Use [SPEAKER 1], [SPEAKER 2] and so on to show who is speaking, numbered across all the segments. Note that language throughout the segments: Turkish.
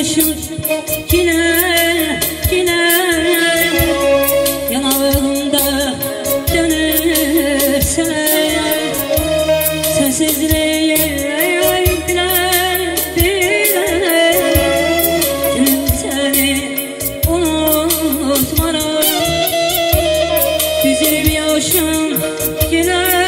[SPEAKER 1] yaşım yine yanağımda dönürse sensizliği bile gülüm seni unutmaram. Güzel yaşım yine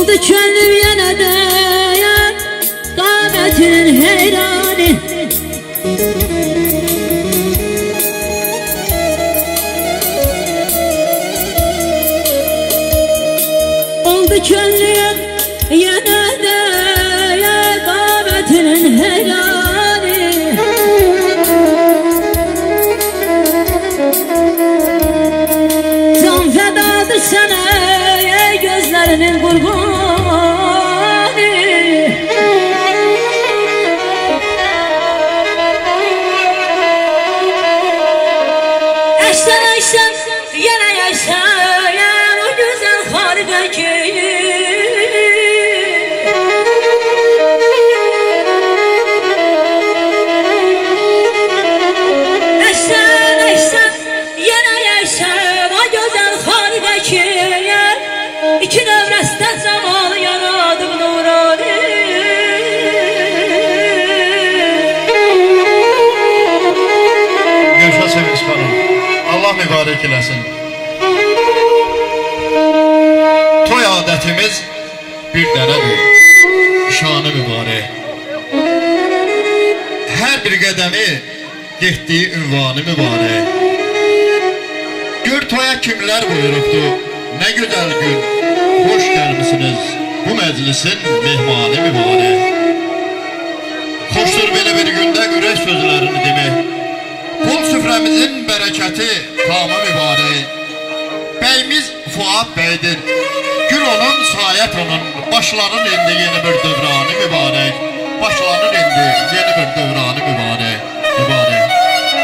[SPEAKER 1] oldu könlüm yine de kâmetinin heyrani. Oldu könlüm yine de kâmetinin heyrani. Can fedadır sana gözlerinin kurbanı. Eşten yine yaşayan o güzel haldeki Eşten yine yaşayan o güzel haldeki İki devresten zamanı yaradım nurani.
[SPEAKER 2] Yaşa Sevinç Hanım, Allah mübarek eləsin. Toy adetimiz bir dənədir, şanı mübarek. Her bir qədəmi getdiyi ünvanı mübarek. Gör toya kimler buyurubdu, ne güzel gün. Hoş gelmişsiniz bu meclisin mehmanı mübarek. Hoşdur böyle bir günde ürək sözlerini demək. Pul süfremizin bereketi tamı mübarek. Beyimiz Fuat Bey'dir. Gül onun, sayet onun. Başlanın indi yeni bir dövranı mübarek. Başlanın indi yeni bir dövranı mübarek.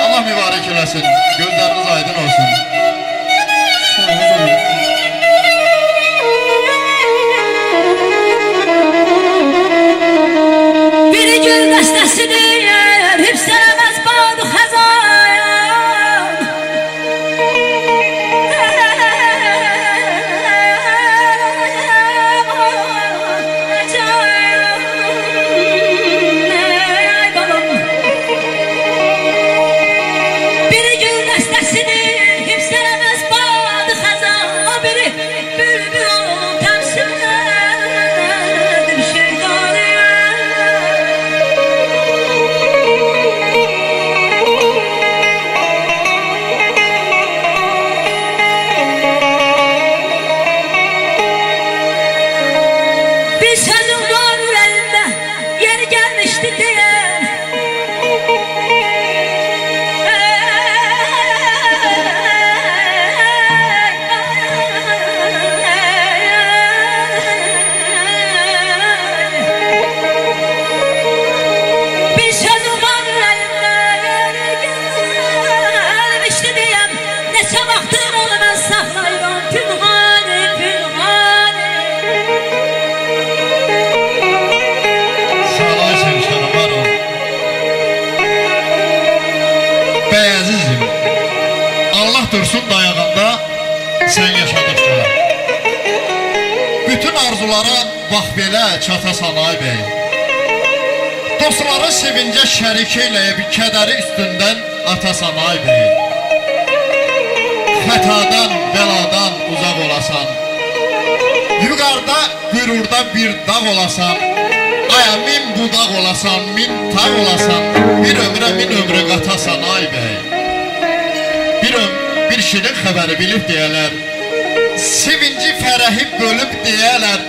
[SPEAKER 2] Allah mübarek eləsin. Gözleriniz aydın olsun.
[SPEAKER 1] Biri gül destesidir, hep sevmez bağdı hazan. Biri gül destesidir,
[SPEAKER 2] Allah dursun dayağında sen yaşadıkça. Bütün arzulara bax belə çatasan ay bəy. Dostları sevincə şərik eyləyib kədəri üstündən atasan ay bəy. Xətadan, bəladan uzaq olasan. Yuqarda, qürurda bir dağ olasan. Aya min budaq olasan, min tağ olasan. Bir ömrə min ömrə qatasan ay bəy. Bir şirin xəbəri bilib deyələr. Sevinci fərəhi bölüb deyələr.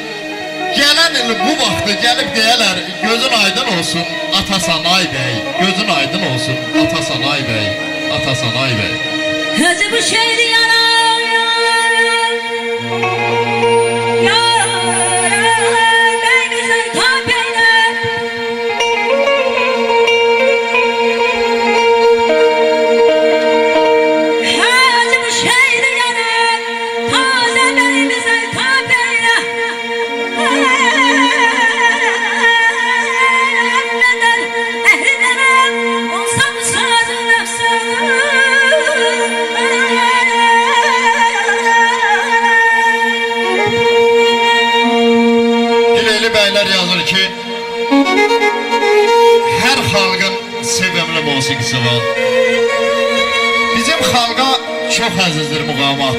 [SPEAKER 2] Gələn il bu vaxtı gəlib deyələr. Gözün aydın olsun atasan ay bəy. Gözün aydın olsun atasan ay bəy. Atasan ay bəy.
[SPEAKER 1] Özü bu şeydi yanar ben güzel tapeyler. Özü bu şeydi yanar taze ben güzel tapeyler. Emmeden ehlidenem olsam sazı nefsem.
[SPEAKER 2] Dileyli bəylər yazır ki, hər xalqın sevimli musiqisi var. Bizim xalqa çox əzizdir muğamat.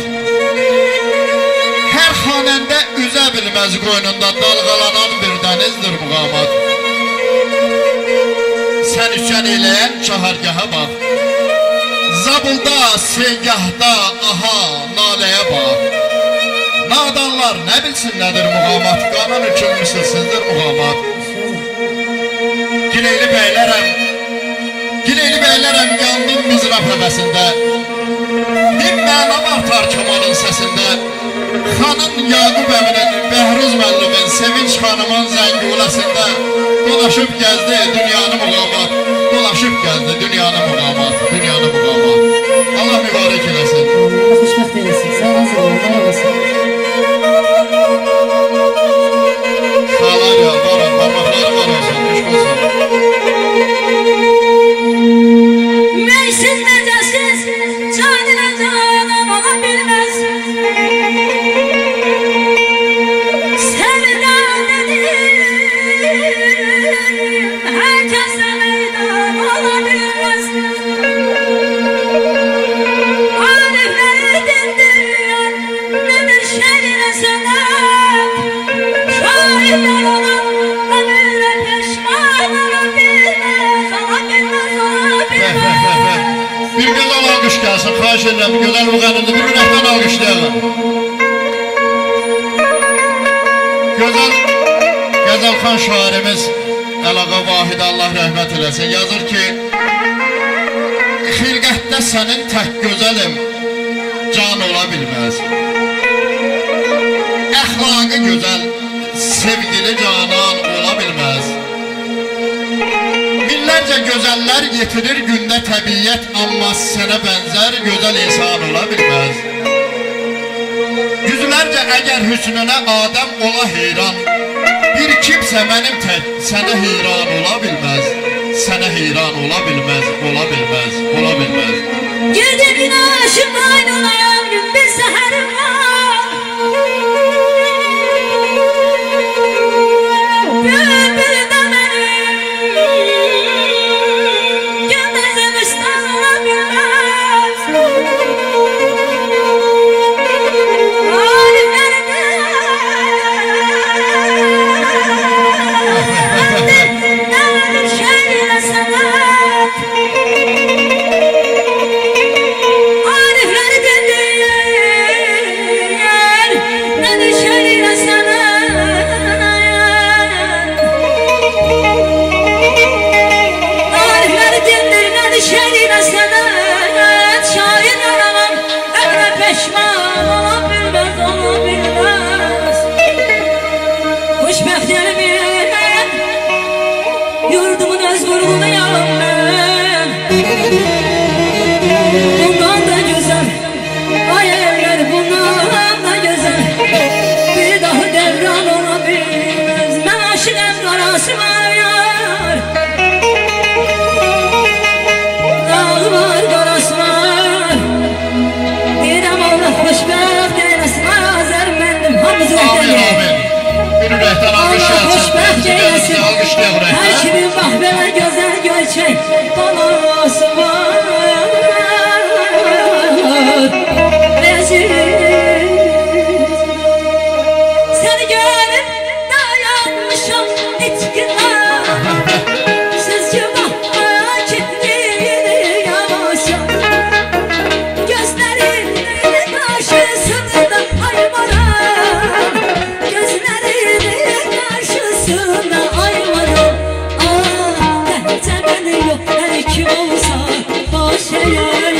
[SPEAKER 2] Hər xanəndə üzə bilməz qoynunda dalğalanan bir dənizdir muğamat. Sən üsyan eləyən çahargaha bax. Zabulda, segahda, aha, naləyə bax. Nadanlar nə bilsin nədir muğamat, qanan hükümlüsüzsüzdür muğamat. Gileyli bəylərəm yandım mizraf həvəsində. Bir məna var tarkamanın səsində. Xanın Yaqub əminin, Bəhruz müəllimin, Sevinç xanımın zənguləsində. Dolaşıb gəzdi dünyanı muğamat, dolaşıb gəzdi dünyanı muğamat, dünyanı muğamat. Allah mübarək eləsin.
[SPEAKER 3] Allah xoşbəxt eləsin. Sağ olun, var olasın.
[SPEAKER 2] Sağlar ya, varın, parmakları var olsun, düşk olsun.
[SPEAKER 1] Meysiz mecesiz canına canım olabilmez. Sevdan dedim herkese meydan olabilmez. Arifleri dindiren nedir şerine sebep. Şahitler olan ömürle pişman olabilmez. Olabilmez, olabilmez.
[SPEAKER 2] Bir güzel alkış gelsin, xahiş edirəm, güzel bu qanında bir ürəkdən alkışlayalım. Gəzəlxan şairimiz Əlaqa Vahid Allah rəhmət eləsin yazır ki, xilqətdə sənin tək gözəlim can ola bilməz. Əxlaqı gözəl, sevgili canan ola bilməz. Minlərcə gözəllər yetirir gündə təbiyyət, amma sənə bənzər gözəl insan ola bilməz. Yüzlərcə əgər hüsnünə Adəm ola heyran, bir kimsə mənim tək sənə heyran ola bilməz. Sənə heyran ola bilməz, ola bilməz, ola bilməz.
[SPEAKER 1] Gece güneşim aydınlayan gün bir seherim var. Bülbül de benim gündüzüm üstten olabilmez. Ariflerim şehrine sebep. Arifleri
[SPEAKER 2] işləyək oraya.
[SPEAKER 1] Her kimin bak belə gözəl görçək balası var. Leziz seni görüp dayanmışam itkiler. Sizce bakma kimliğini yavaşa. Gözlerinin karşısında ayvaram. Gözlerinin karşısında ayvaram. Derece beni yok her kim olsa boş yer.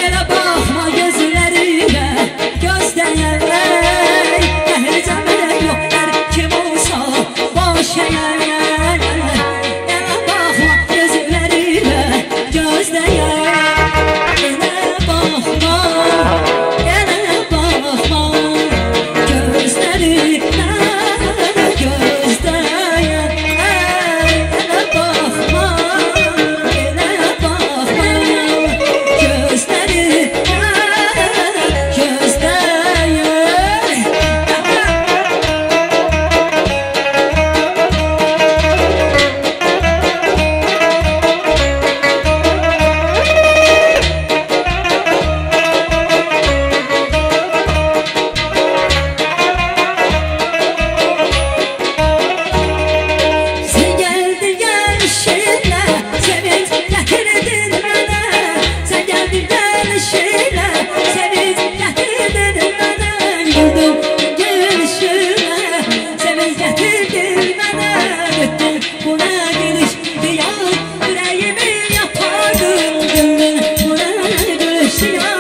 [SPEAKER 1] Ele bakma gözlerine gözler. Derece beni yok her kim olsa boş yer. Ele bakma gözlerine gözler. Ele bakma, ele bakma gözlerine gözler. Ele bakma, ele bakma gözlerine Sen geldin gelişine, sevinç getirdin bana. Sen geldin gelişine, sevinç getirdin bana. Güldüm gelişine, sevinç getirdin bana. Gittin buna gülüş diye yüreğimi yapardın. Güldün buna gülüş diye